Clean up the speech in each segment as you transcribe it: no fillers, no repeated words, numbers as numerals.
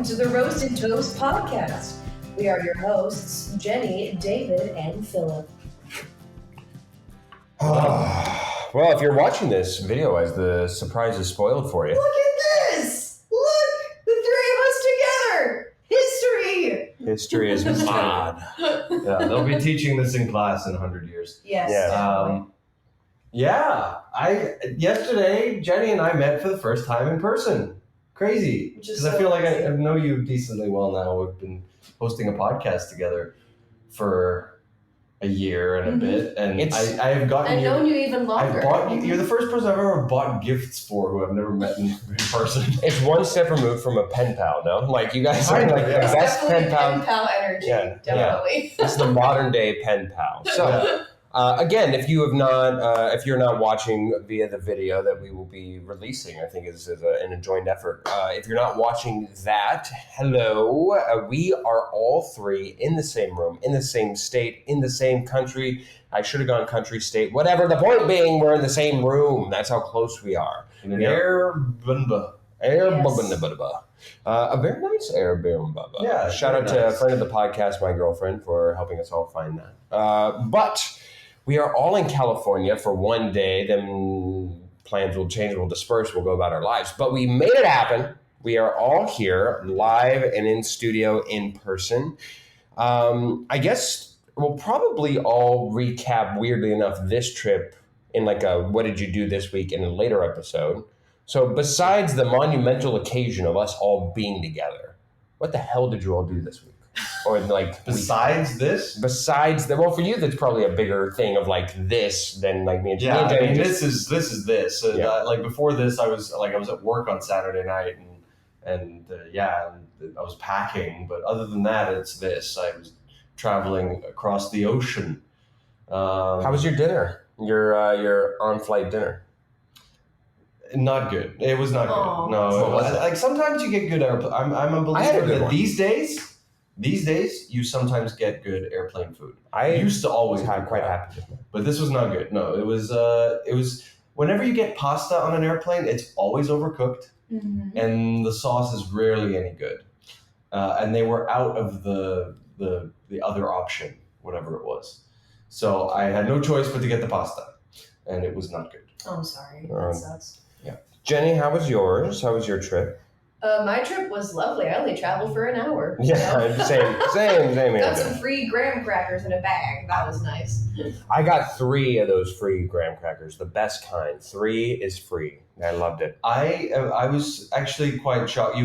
to the Roasted Toast podcast. We are your hosts, Jennie, David, and Philip. Well, if you're watching this video, as the surprise is spoiled for you. Look at this! Look! The three of us together! History! History is mad. Yeah, they'll be teaching this in class in 100 years. Yes. Yesterday, Jennie and I met for the first time in person. Crazy. Because I feel like I know you decently well now. We've been hosting a podcast together for a year and a bit. And I have gotten I've known you even longer. You're the first person I've ever bought gifts for who I've never met in person. It's one step removed from a pen pal, no? Like, you guys are like the best pen pal energy. Yeah, definitely. Yeah. It's the modern day pen pal. So, again, if you have not, if you're not watching via the video that we will be releasing, I think is in a joint effort. If you're not watching that, hello. We are all three in the same room, in the same state, in the same country. I should have gone country, state, whatever. The point being, we're in the same room. That's how close we are. In an Airbnb. A very nice Airbnb. Yeah. Shout out to a friend of the podcast, my girlfriend, for helping us all find that. But we are all in California for one day. Then plans will change, we'll disperse, we'll go about our lives. But we made it happen. We are all here, live and in studio, in person. I guess we'll probably all recap, weirdly enough, this trip in like a what did you do this week in a later episode. So besides the monumental occasion of us all being together, what the hell did you all do this week? Or like besides this? Besides the, well, for you that's probably a bigger thing of like this than like me and Jennie. Yeah, I mean, this is this. Like before this, I was at work on Saturday night and I was packing. But other than that, it's this. I was traveling across the ocean. How was your dinner? Your on-flight dinner? Not good. It was not good. No, like sometimes you get good airplane. I'm a believer that these days you sometimes get good airplane food. I used to always be quite happy, but this was not good. No, it was whenever you get pasta on an airplane, it's always overcooked, and the sauce is rarely any good. And they were out of the other option, whatever it was. So I had no choice but to get the pasta, and it was not good. Oh, I'm sorry. That sucks. Yeah. Jennie, how was yours? How was your trip? My trip was lovely. I only traveled for an hour. Yeah, same. Got some free graham crackers in a bag. That was nice. I got 3 of those free graham crackers, the best kind. 3 is free. I loved it. I was actually quite shocked.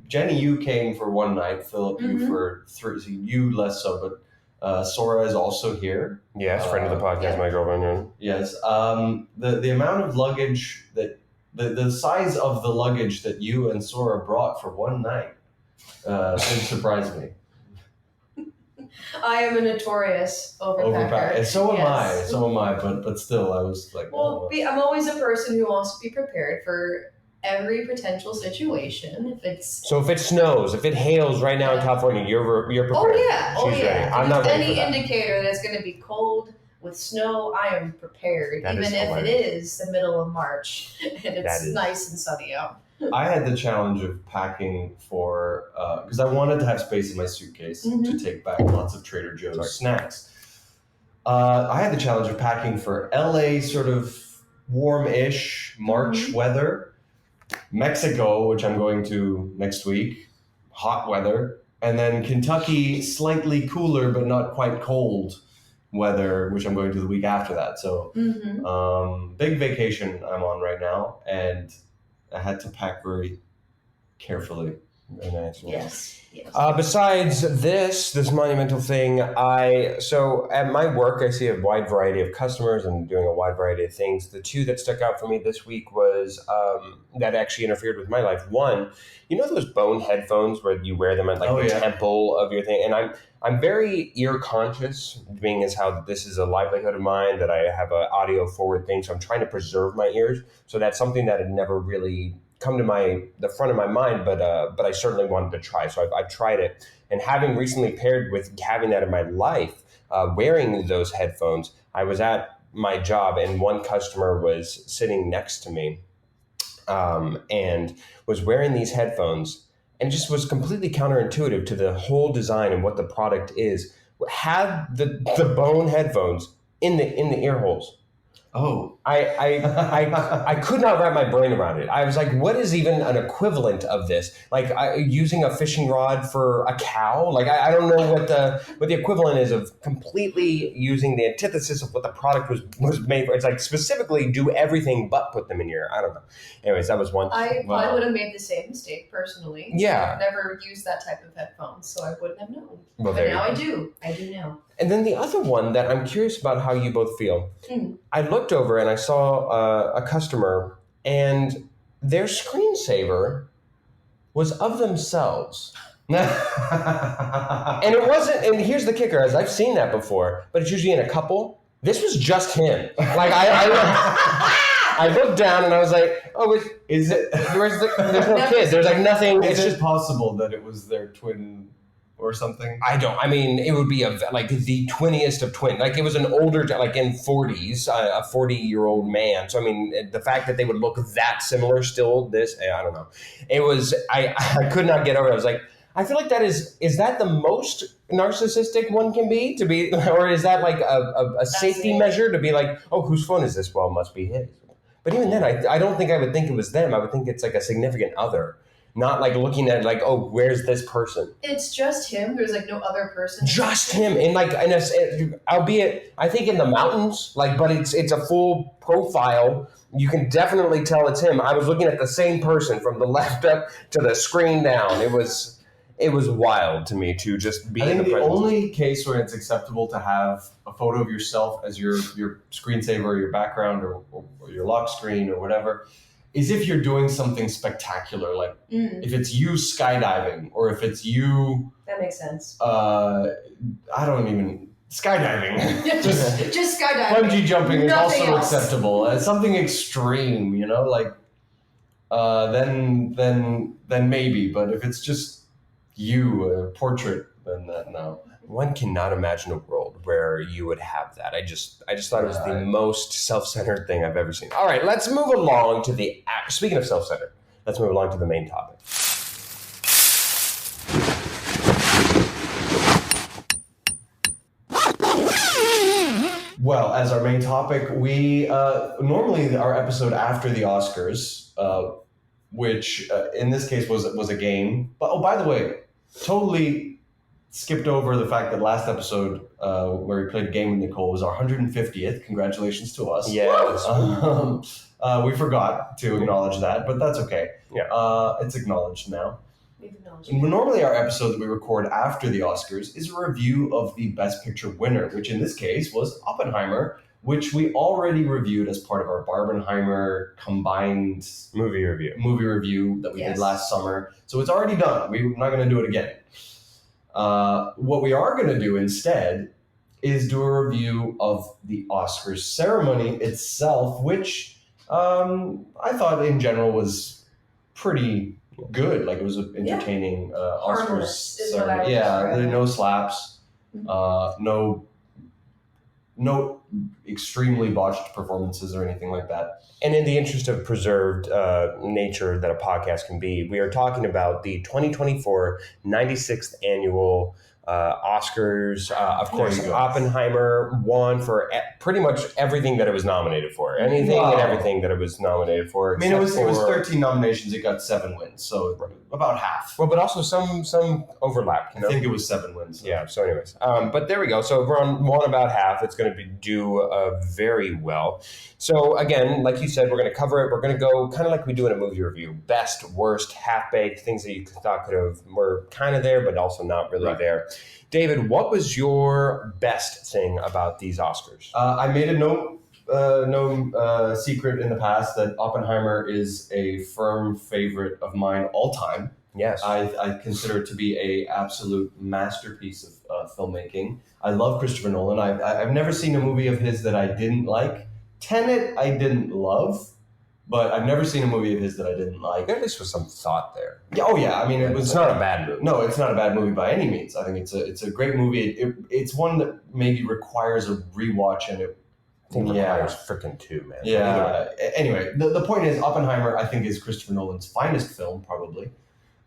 Jennie, you came for one night. Philip, you for 3. So you less so, but Sora is also here. Yes, friend of the podcast, my girlfriend. Yes. The amount of luggage that. The size of the luggage that you and Sora brought for one night didn't surprise me. I am a notorious overpacker. And so am I. But still, I was like... Well, I'm always a person who wants to be prepared for every potential situation. So if it snows, if it hails right now in California, you're prepared. Oh, yeah. She's ready. I'm not ready for that. Any indicator that it's going to be cold with snow, I am prepared, even if it is the middle of March and it's nice and sunny out. I had the challenge of packing for, because I wanted to have space in my suitcase to take back lots of Trader Joe's snacks. I had the challenge of packing for LA sort of warm-ish March weather, Mexico, which I'm going to next week, hot weather, and then Kentucky, slightly cooler but not quite cold weather, which I'm going to the week after that. So big vacation I'm on right now, and I had to pack very carefully. Very nice. Yes. Besides this monumental thing, so at my work, I see a wide variety of customers and doing a wide variety of things. The 2 that stuck out for me this week was that actually interfered with my life. One, you know those bone headphones where you wear them at like temple of your thing, and I'm very ear conscious, being as how this is a livelihood of mine, that I have an audio forward thing. So I'm trying to preserve my ears. So that's something that had never really come to the front of my mind, but I certainly wanted to try. So I've tried it. And having recently paired with having that in my life, wearing those headphones, I was at my job and one customer was sitting next to me and was wearing these headphones. and just was completely counterintuitive to the whole design and what the product is, had the bone headphones in the ear holes. Oh, I could not wrap my brain around it. I was like, what is even an equivalent of this? Like using a fishing rod for a cow? Like I don't know what the equivalent is of completely using the antithesis of what the product was made for. It's like specifically do everything but put them in your ear. I don't know. Anyways, that was one. I probably would have made the same mistake personally. Yeah. I've never used that type of headphones, so I wouldn't have known. Well, but now I do. I do now. And then the other one that I'm curious about how you both feel. I looked over and I saw a customer, and their screensaver was of themselves. And it wasn't, and here's the kicker, as I've seen that before, but it's usually in a couple. This was just him. Like I looked down and I was like, oh, there's no kid. There's like nothing. Is it possible that it was their twin or something? I mean, it would be like the twinniest of twins. Like it was an older, like in 40s, a 40-year-old man. So I mean, the fact that they would look that similar still, I don't know. It was, I could not get over it. I was like, I feel like is that the most narcissistic one can be to be, or is that like a safety measure to be like, oh, whose phone is this? Well, it must be his. But even then, I don't think I would think it was them. I would think it's like a significant other. Not like looking at like, oh, where's this person? It's just him. There's like no other person. Just him, and like, albeit, I think in the mountains, like, but it's a full profile. You can definitely tell it's him. I was looking at the same person from the left up to the screen down. It was wild to me to just be in the presence. The only case where it's acceptable to have a photo of yourself as your screensaver or your background or your lock screen or whatever is if you're doing something spectacular, like if it's you skydiving or if it's you. That makes sense. Skydiving. just skydiving. Bungee jumping is Nothing also else. acceptable. It's something extreme, like then maybe. But if it's just you, a portrait, then no. One cannot imagine a world where you would have that. I just thought it was the most self-centered thing I've ever seen. All right, let's move along to speaking of self-centered, let's move along to the main topic. Well, as our main topic, we normally our episode after the Oscars, which in this case was a game. But by the way, totally skipped over the fact that last episode where we played a game with Nicole was our 150th. Congratulations to us. Yes. We forgot to acknowledge that, but that's okay. Yeah. It's acknowledged now. We've acknowledged And normally our episode that we record after the Oscars is a review of the Best Picture winner, which in this case was Oppenheimer, which we already reviewed as part of our Barbenheimer combined Movie review that we did last summer. So it's already done. We're not going to do it again. What we are going to do instead is do a review of the Oscars ceremony itself, which I thought in general was pretty good. Like it was an entertaining Oscars ceremony. Yeah, no slaps, no extremely botched performances or anything like that. And in the interest of preserved nature that a podcast can be, we are talking about the 2024 96th annual Oscars. Of course, Oppenheimer won for pretty much everything that it was nominated for. Anything and everything that it was nominated for. I mean, it was 13 nominations. It got 7 wins, so about half. Well, but also some overlap. I think it was 7 wins. So. Yeah. So, anyways, but there we go. So we're on one about half. It's going to do very well. So again, like you said, we're going to cover it. We're going to go kind of like we do in a movie review: best, worst, half-baked, things that you thought were kind of there, but also not really there. David, what was your best thing about these Oscars? I made a no secret in the past that Oppenheimer is a firm favorite of mine all time. Yes. I consider it to be a absolute masterpiece of filmmaking. I love Christopher Nolan. I've never seen a movie of his that I didn't like. Tenet I didn't love, but I've never seen a movie of his that I didn't like. There at least was some thought there. Yeah, oh yeah, I mean it's not a bad movie. No, it's not a bad movie by any means. I think it's a great movie. It's one that maybe requires a rewatch, and it requires freaking 2, man. Yeah. Anyway, the point is Oppenheimer I think is Christopher Nolan's finest film probably.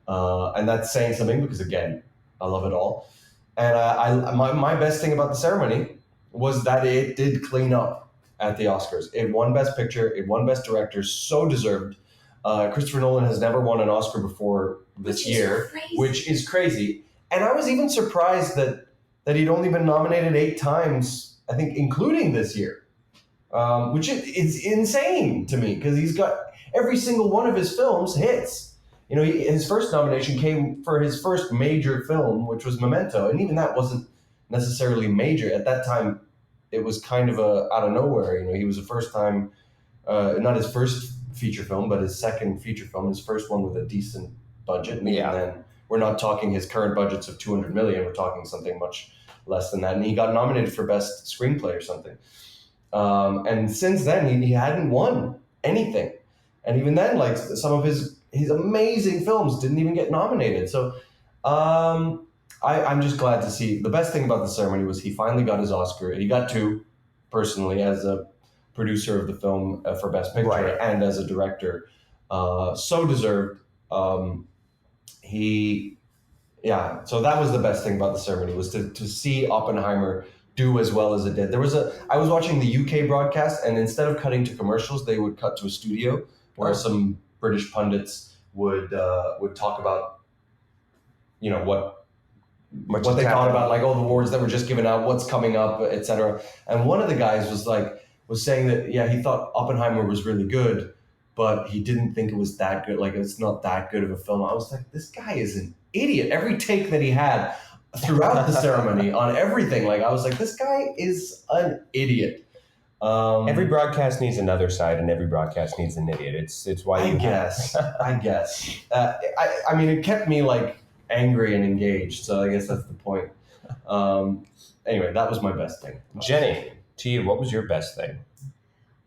And that's saying something because, again, I love it all. And my best thing about the ceremony was that it did clean up at the Oscars. It won Best Picture. It won Best Director. So deserved. Christopher Nolan has never won an Oscar before this year, which is crazy. And I was even surprised that he'd only been nominated 8 times, I think, including this year, which is insane to me because he's got every single one of his films hits. You know, his first nomination came for his first major film, which was Memento, and even that wasn't necessarily major. At that time, it was kind of out of nowhere. You know, he was a first-time, not his first feature film, but his second feature film, his first one with a decent budget. And even then, we're not talking his current budgets of $200 million. We're talking something much less than that. And he got nominated for Best Screenplay or something. And since then, he hadn't won anything. And even then, like some of his amazing films didn't even get nominated. So I'm just glad to see. The best thing about the ceremony was he finally got his Oscar. He got 2, personally, as a producer of the film for Best Picture and as a director. So deserved. So that was the best thing about the ceremony, was to see Oppenheimer do as well as it did. I was watching the UK broadcast, and instead of cutting to commercials, they would cut to a studio where some British pundits would talk about, you know, what they thought about, like, the awards that were just given out, what's coming up, etc. And one of the guys was saying that, he thought Oppenheimer was really good, but he didn't think it was that good. Like, it's not that good of a film. I was like, this guy is an idiot. Every take that he had throughout the ceremony on everything, like, I was like, this guy is an idiot. Every broadcast needs another side, and every broadcast needs an idiot. It's why I guess. I mean, it kept me like angry and engaged. So I guess that's the point. Anyway, that was my best thing. Jennie, to you, what was your best thing?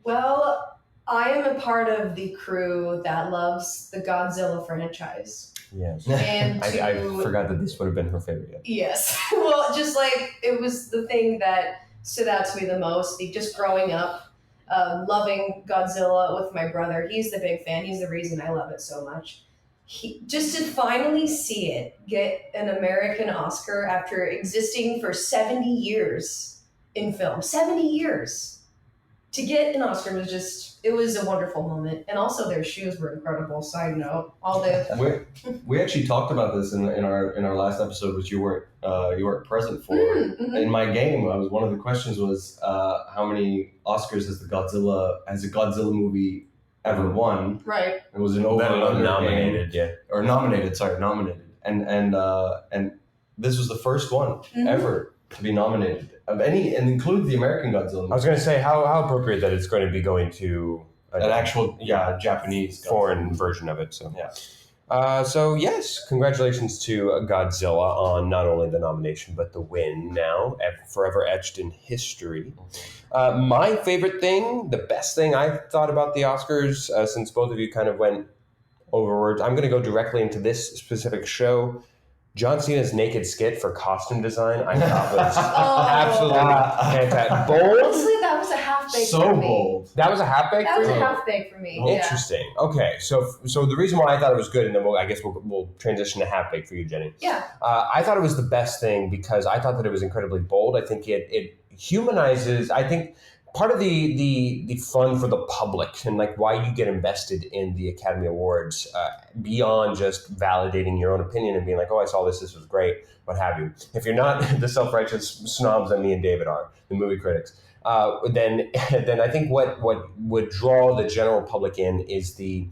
Well, I am a part of the crew that loves the Godzilla franchise. Yes. And I forgot that this would have been her favorite yet. Yes. Well, just like it was the thing that stood out to me the most. Just growing up, loving Godzilla with my brother. He's the big fan. He's the reason I love it so much. Just to finally see it get an American Oscar after existing for 70 years in film. 70 years. To get an Oscar it was a wonderful moment. And also their shoes were incredible. Side note, we actually talked about this in our last episode, which you weren't present for. Mm-hmm. In my game, one of the questions was how many Oscars has a Godzilla movie ever won? Right. It was an over and under nominated, game. Nominated. And this was the first one ever to be nominated of any, and include the American Godzilla movie. I was going to say how appropriate that it's going to be going to an actual Japanese foreign version of it. So so yes, congratulations to Godzilla on not only the nomination but the win, now forever etched in history. My favorite thing, the best thing I thought about the Oscars, since both of you kind of went overwords, I'm going to go directly into this specific show. John Cena's naked skit for costume design, I thought was absolutely fantastic. Bold. Honestly, that was a half-baked for me. So bold. That was a half-baked for you? That was a half-baked for me. Interesting. Yeah. Okay, so the reason why I thought it was good, and then we'll transition to half-baked for you, Jennie. Yeah. I thought it was the best thing because I thought that it was incredibly bold. I think it humanizes. I think part of the fun for the public and like why you get invested in the Academy Awards beyond just validating your own opinion and being like, oh, I saw this was great, what have you. If you're not the self-righteous snobs that me and David are, the movie critics, then I think what would draw the general public in is the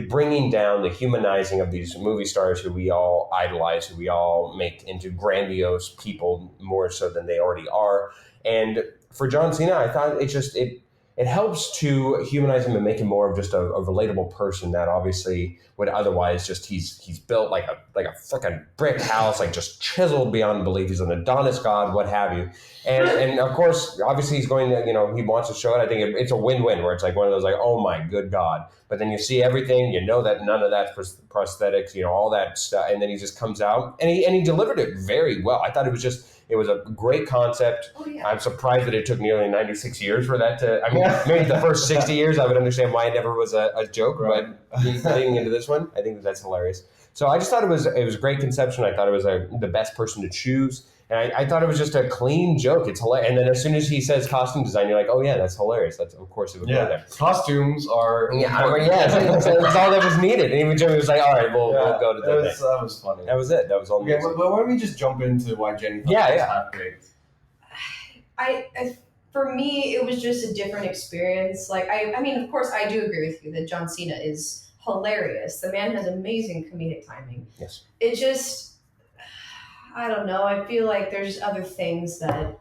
bringing down, the humanizing of these movie stars who we all idolize, who we all make into grandiose people more so than they already are. And for John Cena, I thought it helps to humanize him and make him more of just a relatable person that obviously would otherwise just he's built like a freaking brick house, like just chiseled beyond belief. He's an Adonis god, what have you. And of course, obviously he's going to, he wants to show it. I think it's a win-win where it's like one of those like, oh my good God. But then you see everything, that none of that's prosthetics, all that stuff. And then he just comes out and he delivered it very well. I thought it was a great concept. Oh, yeah. I'm surprised that it took nearly 96 years for that to, maybe the first 60 years I would understand why it never was a joke, right. But getting into this one, I think that's hilarious. So I just thought it was a great conception. I thought it was the best person to choose. And I thought it was just a clean joke. It's hilarious. And then as soon as he says costume design, you're like, oh yeah, that's hilarious. That's of course it would go there. Costumes are that's all that was needed. And even Jimmy was like, all right, we'll go to that. That was funny. That was it. That was all. Okay, well, why don't we just jump into why Jennie thought it was half-baked? I for me, it was just a different experience. Like I mean, of course, I do agree with you that John Cena is hilarious. The man has amazing comedic timing. Yes. It just, I don't know. I feel like there's other things that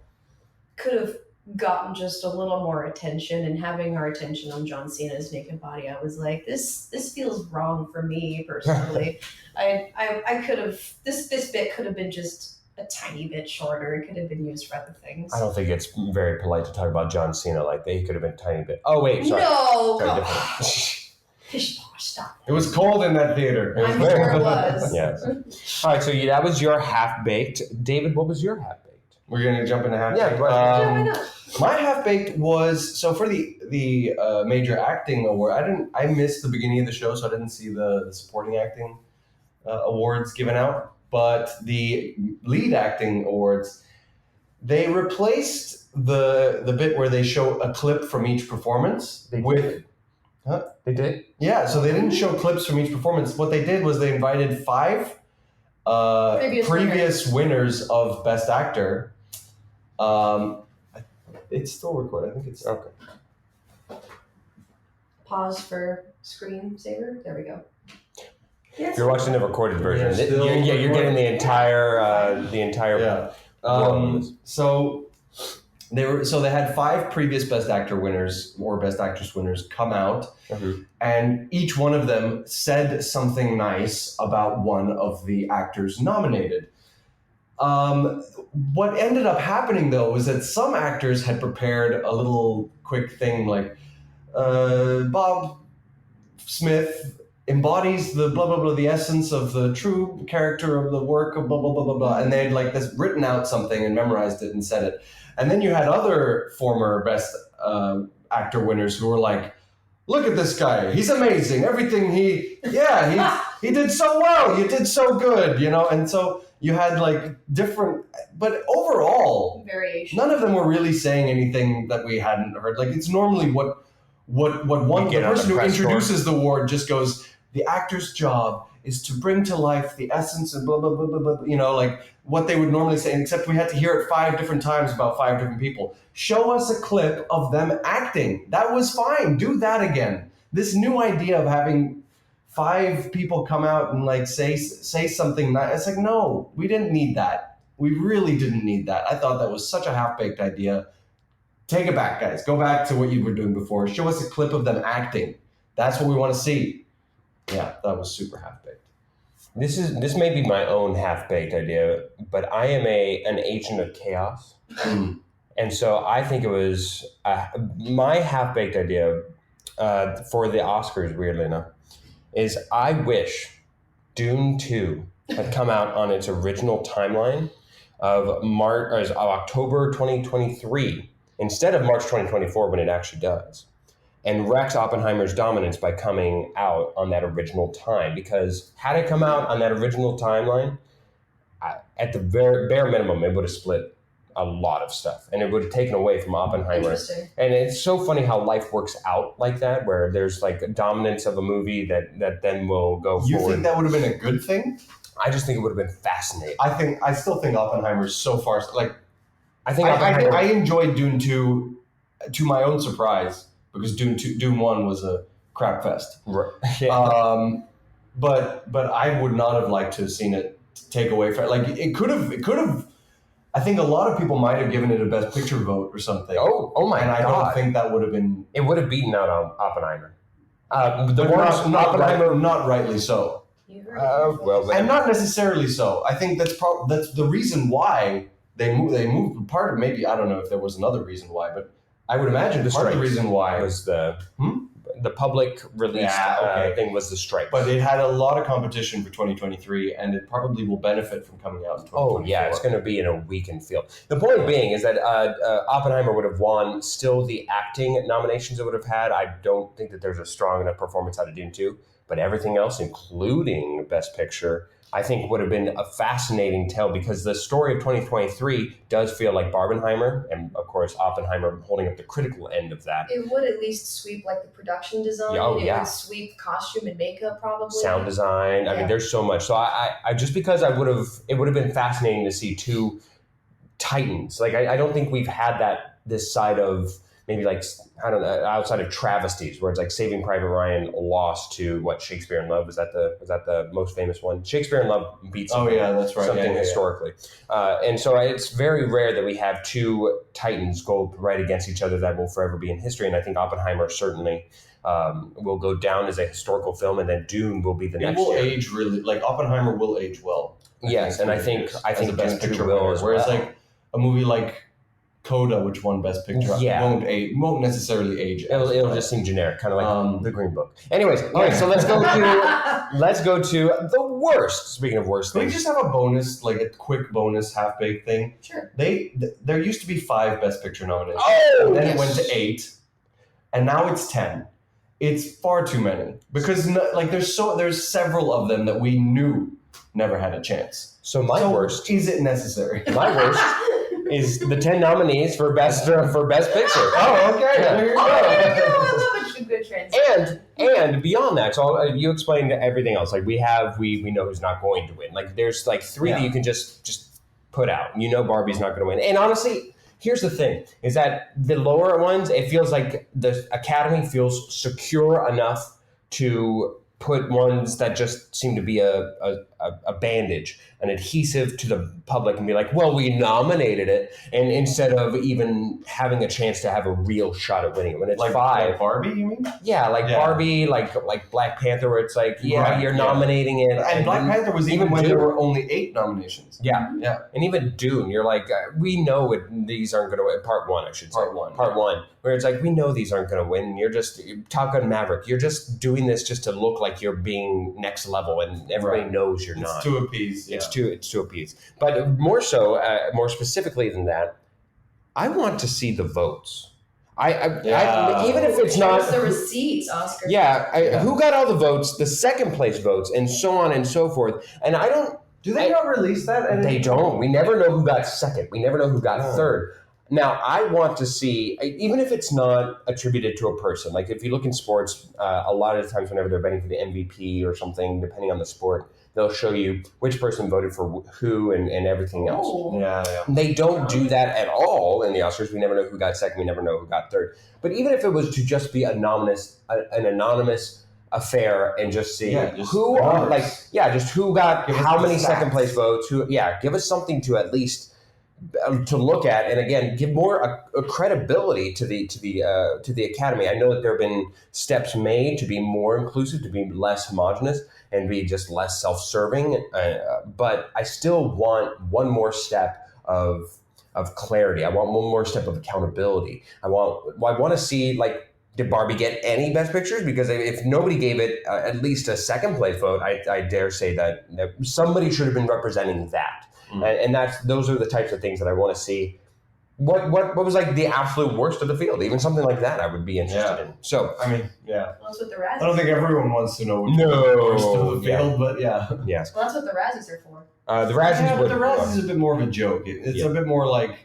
could have gotten just a little more attention, and having our attention on John Cena's naked body, I was like, this feels wrong for me personally. I could have, this bit could have been just a tiny bit shorter. It could have been used for other things. I don't think it's very polite to talk about John Cena like that. He could have been a tiny bit. Oh wait, sorry. No. Sorry, different. Pish posh, stop. It was cold in that theater. I'm sure it was. Yes. All right, so that was your half-baked. David, what was your half-baked? We're going to jump into half-baked. Yeah, Why not? My half-baked was, so for the major acting award, I missed the beginning of the show, so I didn't see the supporting acting awards given out. But the lead acting awards, they replaced the bit where they show a clip from each performance with... Huh? They did? Yeah, so they didn't show clips from each performance. What they did was they invited 5 previous winners of Best Actor. It's still recorded. I think it's... Okay. Pause for screensaver. There we go. Yes. You're watching the recorded version. Yeah, You're getting the entire Yeah. So they had 5 previous Best Actor winners or Best Actress winners come out, and each one of them said something nice about one of the actors nominated. What ended up happening, though, was that some actors had prepared a little quick thing like, Bob Smith embodies the blah, blah, blah, the essence of the true character of the work of blah, blah, blah, blah, blah. And they had like this written out something and memorized it and said it. And then you had other former Best Actor winners who were like, look at this guy. He's amazing. Everything he did so well. You did so good, you know? And so you had like different, but overall, variation. None of them were really saying anything that we hadn't heard. Like it's normally what the person who introduces the award just goes, the actor's job is to bring to life the essence and blah, blah, blah, blah, blah, you know, like what they would normally say, except we had to hear it 5 different times about 5 different people. Show us a clip of them acting. That was fine. Do that again. This new idea of having 5 people come out and like say something nice. It's like, no, we didn't need that. We really didn't need that. I thought that was such a half-baked idea. Take it back, guys. Go back to what you were doing before. Show us a clip of them acting. That's what we want to see. Yeah, that was super half-baked. This may be my own half-baked idea, but I am an agent of chaos. And so I think it was my half-baked idea for the Oscars, weirdly enough, is I wish Dune 2 had come out on its original timeline of October 2023 instead of March 2024 when it actually does, and wrecks Oppenheimer's dominance by coming out on that original time. Because had it come out on that original timeline, at the bare minimum, it would have split a lot of stuff, and it would have taken away from Oppenheimer. Interesting. And it's so funny how life works out like that, where there's like a dominance of a movie that then will go forward. You think that would have been a good thing? I just think it would have been fascinating. I still think Oppenheimer's so far, like, I I enjoyed Dune 2 to my own surprise, because Dune 1 was a crap fest. Right. Yeah. But I would not have liked to have seen it take away from, like, it could have. I think a lot of people might have given it a Best Picture vote or something. Oh my God. And I don't think that would have been. It would have beaten out on Oppenheimer. Not rightly so. And not necessarily so. I think that's the reason why they moved. Part of, maybe, I don't know if there was another reason why, but I would imagine part of the reason why was the public release thing was the strike. But it had a lot of competition for 2023, and it probably will benefit from coming out in 2024. Oh yeah, it's going to be in a weakened field. The point being is that Oppenheimer would have won still the acting nominations it would have had. I don't think that there's a strong enough performance out of Dune 2. but everything else, including Best Picture, I think would have been a fascinating tale because the story of 2023 does feel like Barbenheimer, and of course Oppenheimer holding up the critical end of that. It would at least sweep like the production design. Oh, It yeah. would sweep costume and makeup probably. Sound design. I mean, there's so much. So I just because it would have been fascinating to see two titans. Like I don't think we've had this side of maybe like, I don't know, outside of travesties where it's like Saving Private Ryan lost to what, Shakespeare in Love. Was that the most famous one? Shakespeare in Love beats that's right. something historically. And so it's very rare that we have two titans go right against each other that will forever be in history. And I think Oppenheimer certainly will go down as a historical film, and then Dune will be the next year. It will year. age really, like Oppenheimer will age well. I think the Best Dune Picture will winner. as Whereas well. like a movie like Coda, which won Best Picture, won't necessarily age. It'll just seem generic, kind of like the Green Book. Anyways, all right, so let's go to the worst. Speaking of worst Can we things, just have a bonus, like a quick bonus half-baked thing? Sure. There used to be 5 Best Picture nominations. Oh, and then yes. it went to 8, and now it's 10. It's far too many because there's several of them that we knew never had a chance. So my worst is it necessary? My worst is the 10 nominees for best Picture. Oh, okay. Yeah. There you go. I love a good transition. And beyond that, so you explained everything else. Like we know who's not going to win. Like there's like 3 that you can just put out. You know Barbie's not going to win. And honestly, here's the thing: is that the lower ones, it feels like the Academy feels secure enough to put ones that just seem to be a bandage, an adhesive to the public, and be like, well, we nominated it, and instead of even having a chance to have a real shot at winning it. When it's like 5, like Barbie, you mean? yeah, like Barbie, like Black Panther, where it's like, you're nominating it, and Black Panther was even when there were only 8 nominations. Yeah, and even Dune, you're like, we know these aren't going to win. Part 1, I should say. Part one, where it's like, we know these aren't going to win. You're just Top Gun Maverick. You're just doing this just to look like you're being next level, and everybody knows you're not. It's to appease. Yeah. It's to appease. But more specifically than that, I want to see the votes. I even if it's not the receipts, Oscar. Who got all the votes, the second place votes, and so on and so forth. And I don't. Do they not release that? They don't. We never know who got second. We never know who got third. Now, I want to see, even if it's not attributed to a person, like if you look in sports, a lot of the times whenever they're betting for the MVP or something, depending on the sport, they'll show you which person voted for who and everything else. Oh. Yeah. They don't do that at all in the Oscars. We never know who got second. We never know who got third. But even if it was to just be an anonymous affair and just see who got how many second place votes, give us something to at least to look at, and again, give more a credibility to the Academy. I know that there have been steps made to be more inclusive, to be less homogenous, and be just less self-serving. But I still want one more step of clarity. I want one more step of accountability. I want to see, like, did Barbie get any Best Pictures? Because if nobody gave it at least a second place vote, I dare say that somebody should have been representing that. And those are the types of things that I want to see. What was like the absolute worst of the field? Even something like that, I would be interested in. So I mean, Well, that's what the Razzies. I don't think everyone wants to know what the worst of the field, but yes. Well, that's what the Razzies are for. The Razzies but the Razzies is a bit more of a joke. It's a bit more like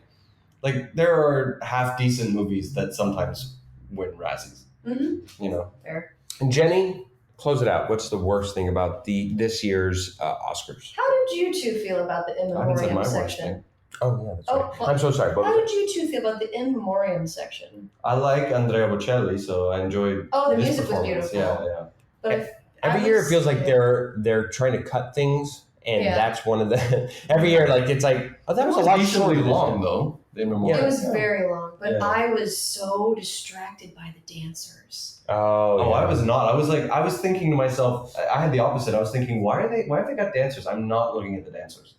there are half decent movies that sometimes win Razzies. Mm-hmm. You know, Fair. And Jennie, close it out. What's the worst thing about this year's Oscars? How did you two feel about the In I haven't said Memoriam my worst section? thing. Oh yeah, that's right. well, I'm so sorry. How did you two feel about the In Memoriam section? I like Andrea Bocelli, so I enjoyed. Oh, the his music was performance. beautiful. Yeah. But Every year it feels like they're trying to cut things, and that's one of the. Every year, like it's like, oh, that was a lot shorter decently long than- though. The In Memoriam. It was very long, but Yeah. I was so distracted by the dancers. Oh, I was not. I was thinking to myself. I had the opposite. I was thinking, why have they got dancers? I'm not looking at the dancers.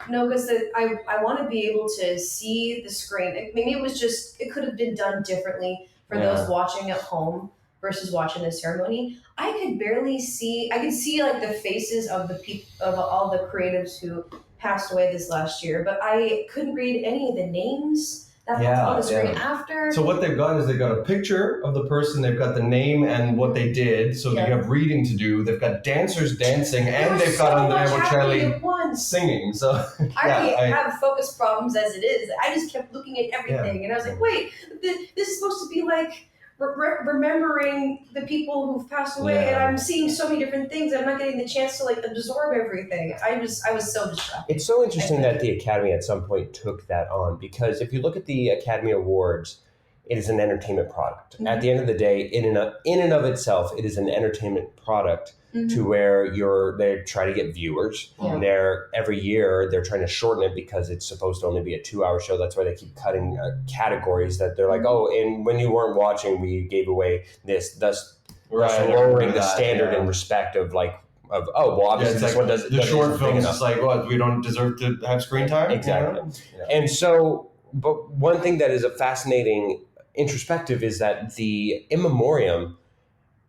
No, because I want to be able to see the screen. Maybe it could have been done differently for those watching at home versus watching the ceremony. I could barely see. I could see like the faces of of all the creatives who passed away this last year, but I couldn't read any of the names. that Yeah, pops on the screen yeah. after. So what they've got is they've got a picture of the person, they've got the name and what they did, so Yeah. they have reading to do, they've got dancers dancing, and There's they've got so much Andrea happening Bocelli at once. singing. So I yeah, already have focus problems as it is. I just kept looking at everything, and I was like, wait, this is supposed to be like remembering the people who've passed away, and Yeah. I'm seeing so many different things. I'm not getting the chance to like absorb everything. I was so distracted. It's so interesting that the Academy at some point took that on, because if you look at the Academy Awards, it is an entertainment product. Mm-hmm. At the end of the day, in and of itself, it is an entertainment product to where they try to get viewers. Yeah. Every year they're trying to shorten it because it's supposed to only be a 2-hour show. That's why they keep cutting categories that they're like, oh, and when you weren't watching, we gave away this, thus lowering the standard and respect of like, obviously this one doesn't. The short isn't big films enough. is like, what, we don't deserve to have screen time? Exactly. You know? Yeah. And so, but one thing that is a fascinating introspective is that the in memoriam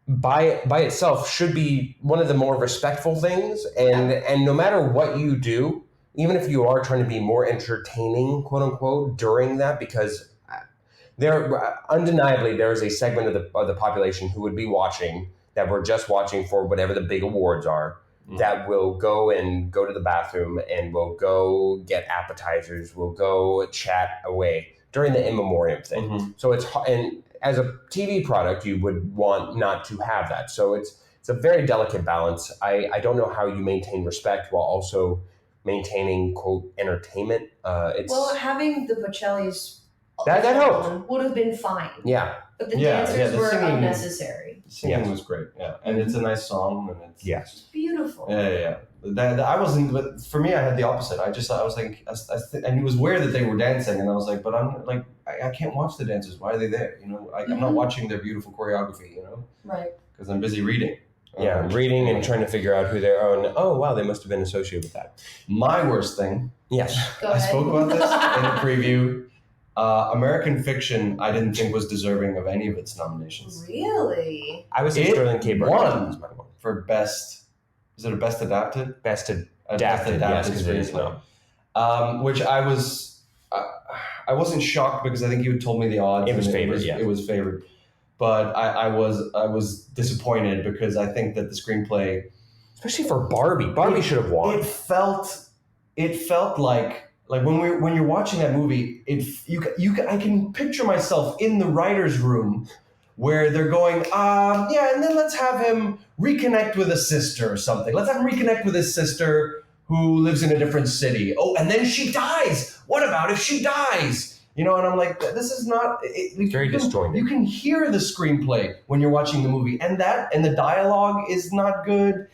by itself should be one of the more respectful things, and no matter what you do, even if you are trying to be more entertaining, quote unquote, during that, because undeniably there is a segment of the population who would be watching, that we're just watching for whatever the big awards are, that will go to the bathroom and will go get appetizers, will go chat away during the in memoriam thing. So it's, and as a TV product, you would want not to have that. So it's a very delicate balance. I don't know how you maintain respect while also maintaining, quote, entertainment. Well, having the Bocellis that helped. would have been fine. Yeah. But the Yeah, dancers the were singing- unnecessary. The singing was great, and it's a nice song, and it's Yes. Beautiful. Yeah. I wasn't, but for me, I had the opposite. I was like, and it was aware that they were dancing, and I was like, but I'm like, I can't watch the dancers. Why are they there? You know, I'm not watching their beautiful choreography. You know, Right. because I'm busy reading. Reading and trying to figure out who they are. And, oh wow, they must have been associated with that. My worst thing. Yes. Go I ahead. spoke about this in the preview. American Fiction, I didn't think was deserving of any of its nominations. Really? I was in It Sterling K. won for best. Is it a best adapted? Best adapted, Best yes, because it is screenplay. now. Which I wasn't shocked because I think you had told me the odds. It was and favored, It was favored, but I was disappointed because I think that the screenplay, Especially for Barbie. Barbie should have won. it felt like when you're watching that movie, I can picture myself in the writer's room where they're going, and then let's have him reconnect with a sister or something. Let's have him reconnect with his sister who lives in a different city. Oh, and then she dies. What about if she dies? You know, and I'm like, this is not... Very disjointed. You can hear the screenplay when you're watching the movie, and the dialogue is not good.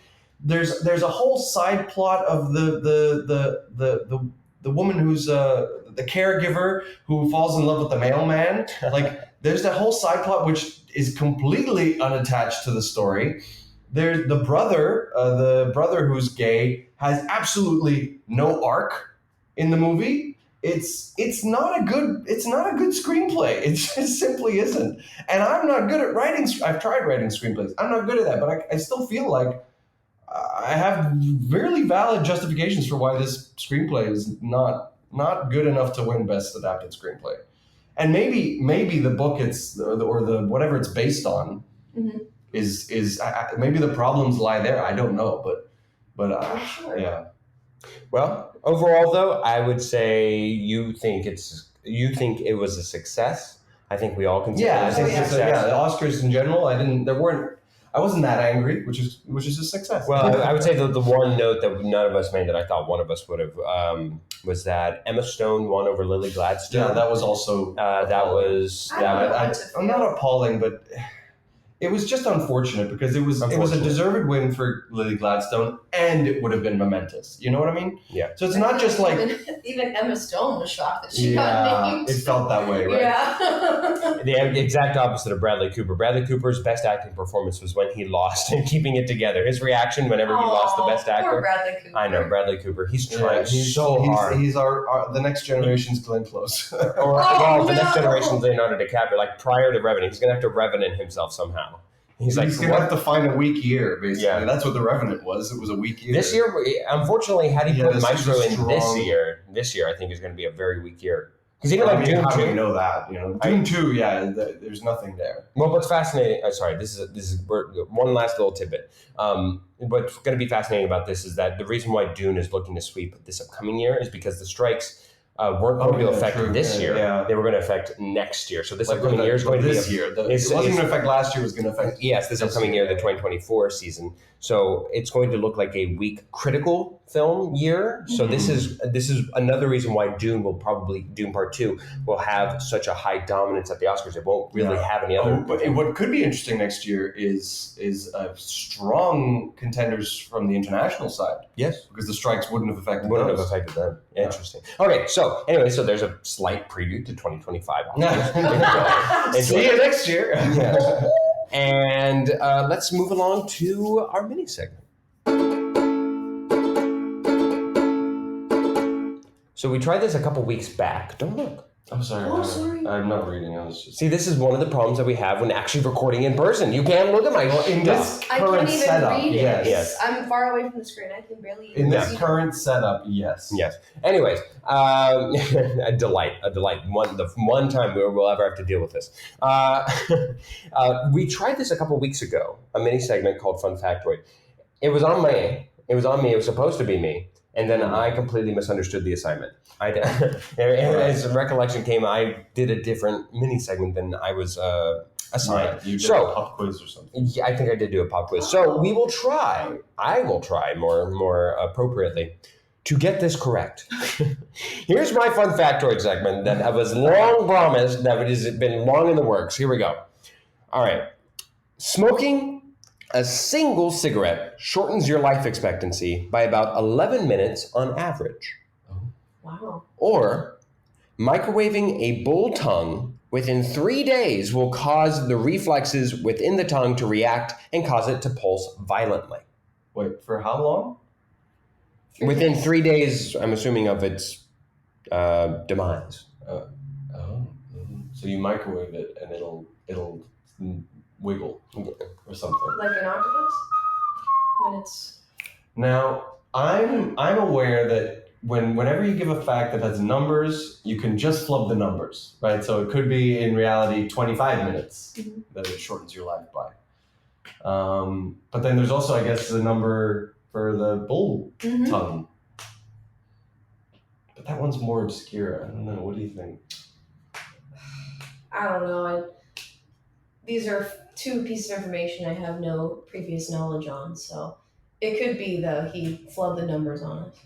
There's a whole side plot of the woman who's the caregiver who falls in love with the mailman. Like, there's that whole side plot which is completely unattached to the story. There's the brother who's gay has absolutely no arc in the movie. It's not a good screenplay. It just simply isn't. And I'm not good at writing. I've tried writing screenplays. I'm not good at that, but I still feel like I have really valid justifications for why this screenplay is not good enough to win Best Adapted Screenplay. And maybe the book or the whatever it's based on is maybe the problems lie there. I don't know, but Sure. yeah. Well, overall, though, I would say you think it was a success. I think we all consider Yeah, it I a think success. the Oscars in general. I wasn't that angry, which is a success. Well, I would say the one note that none of us made that I thought one of us would have was that Emma Stone won over Lily Gladstone. yeah, that was also I'm not appalling, but it was just unfortunate because it was a deserved win for Lily Gladstone, and it would have been momentous. You know what I mean? Yeah. So it's not just like even Emma Stone was shocked that she got named. it felt that way, right? Yeah. The exact opposite of Bradley Cooper. Bradley Cooper's best acting performance was when he lost and keeping it together. His reaction whenever he lost the best actor. Poor Bradley Cooper. I know, Bradley Cooper. He's trying He's hard. He's our the next generation's Glenn Close. The next generation's Leonardo DiCaprio. Like prior to Revenant, he's gonna have to Revenant himself somehow. He's going to have to find a weak year, basically. Yeah. That's what The Revenant was. It was a weak year. This year, unfortunately, had he put this Maestro was in strong. this year I think is going to be a very weak year. Because even like Doom how do 2. we know that? Doom 2, there's nothing there. Well, what's fascinating? Sorry, this is one last little tidbit. What's going to be fascinating about this is that the reason why Dune is looking to sweep this upcoming year is because the strikes weren't going to affect this year. Yeah. They were going to affect next year. So this upcoming year is going to be this year. It wasn't going to affect last year. It was going to affect this upcoming year, the 2024 season. So it's going to look like a weak critical film year. So this is another reason why Dune Part 2 will have such a high dominance at the Oscars. It won't really have any other. But what could be interesting next year is strong contenders from the international side. Yes, because the strikes wouldn't have affected them. Interesting. Okay, so so there's a slight preview to 2025. See you next year. Yeah. And let's move along to our mini segment. So we tried this a couple weeks back. Don't look. I'm sorry. Oh, sorry. I'm not reading. I was just... See, this is one of the problems that we have when actually recording in person. You can't look at my this I current can't even setup. read it. Yes. I'm far away from the screen. I can barely In this see current setup, yes. Yes. Anyways, a delight. The one time we'll ever have to deal with this. We tried this a couple weeks ago, a mini segment called Fun Factoid. It was on me. It was supposed to be me. And then I completely misunderstood the assignment. And as recollection came, I did a different mini segment than I was assigned. Right. You did a pop quiz or something. Yeah, I think I did do a pop quiz. So we will try. I will try more appropriately to get this correct. Here's my fun factoid segment that I was long promised, that has been long in the works. Here we go. All right. Smoking a single cigarette shortens your life expectancy by about 11 minutes on average. Wow. Or microwaving a bull tongue within 3 days will cause the reflexes within the tongue to react and cause it to pulse violently. Wait, for how long? Within 3 days, I'm assuming, of its demise. So you microwave it and it'll wiggle or something. Like an octopus? When it's... Now, I'm aware that whenever you give a fact that has numbers, you can just flub the numbers, right? So it could be, in reality, 25 minutes that it shortens your life by. But then there's also, I guess, the number for the bull tongue. But that one's more obscure. I don't know. What do you think? I don't know. These are two pieces of information I have no previous knowledge on, so it could be he flubbed the numbers on it.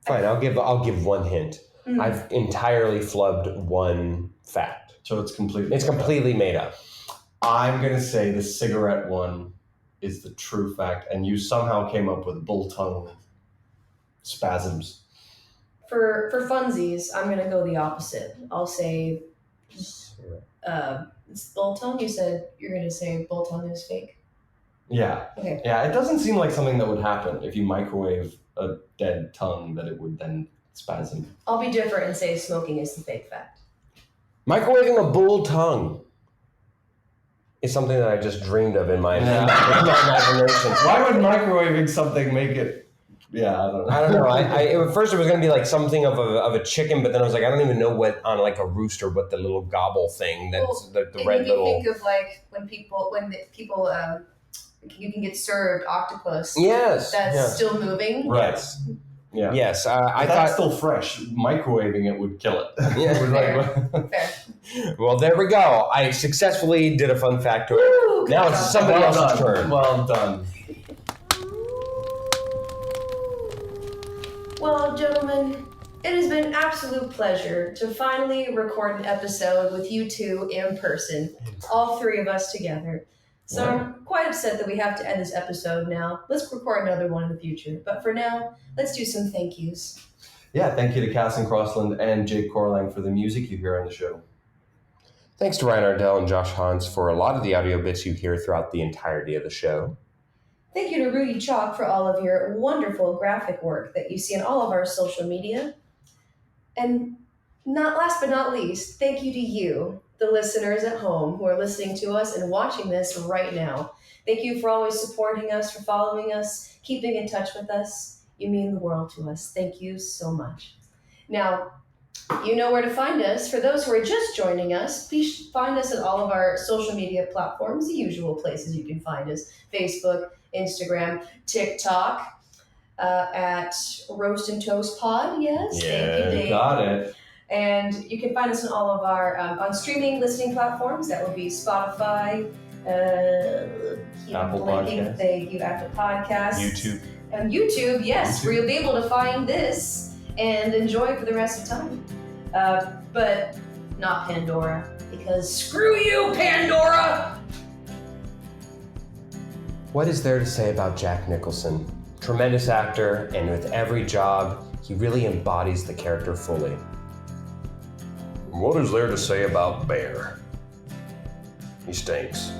Fine, I'll give one hint. I've entirely flubbed one fact. So it's completely made up. I'm gonna say the cigarette one is the true fact, and you somehow came up with bull tongue spasms. For funsies, I'm gonna go the opposite. I'll say it's bull tongue. You said you're gonna say bull tongue is fake. Yeah. Okay. Yeah, it doesn't seem like something that would happen if you microwave a dead tongue, that it would then spasm. I'll be different and say smoking is the fake fact. Microwaving a bull tongue is something that I just dreamed of in my imagination. Why would microwaving something make it? Yeah, I don't know. At first it was going to be like something of a chicken, but then I was like, I don't even know what on like a rooster, what the little gobble thing that's the red little. Think of like when people you can get served octopus. Yes. That's still moving. Right. Yes. Yeah. Yes. I thought still fresh. Microwaving it would kill it. Yeah. Fair. Well, there we go. I successfully did a fun fact to it. Now it's somebody else's turn. Well done. Well, gentlemen, it has been an absolute pleasure to finally record an episode with you two in person, all three of us together. So I'm quite upset that we have to end this episode now. Let's record another one in the future. But for now, let's do some thank yous. Yeah, thank you to Casson Crossland and Jake Corlang for the music you hear on the show. Thanks to Ryan Ardell and Josh Hans for a lot of the audio bits you hear throughout the entirety of the show. Thank you to Rudy Chalk for all of your wonderful graphic work that you see on all of our social media. And last but not least, thank you to you, the listeners at home who are listening to us and watching this right now. Thank you for always supporting us, for following us, keeping in touch with us. You mean the world to us. Thank you so much. Now, you know where to find us. For those who are just joining us, please find us at all of our social media platforms, the usual places you can find us: Facebook, Instagram, TikTok, at Roast and Toast Pod. Yes, thank you, Dave. Got it. And you can find us on all of our on streaming listening platforms. That would be Spotify, Apple Podcasts. Thank you, Apple Podcasts. YouTube. And YouTube, yes, YouTube. where you'll be able to find this and enjoy it for the rest of time. But not Pandora, because screw you, Pandora! What is there to say about Jack Nicholson? Tremendous actor, and with every job, he really embodies the character fully. What is there to say about Bear? He stinks.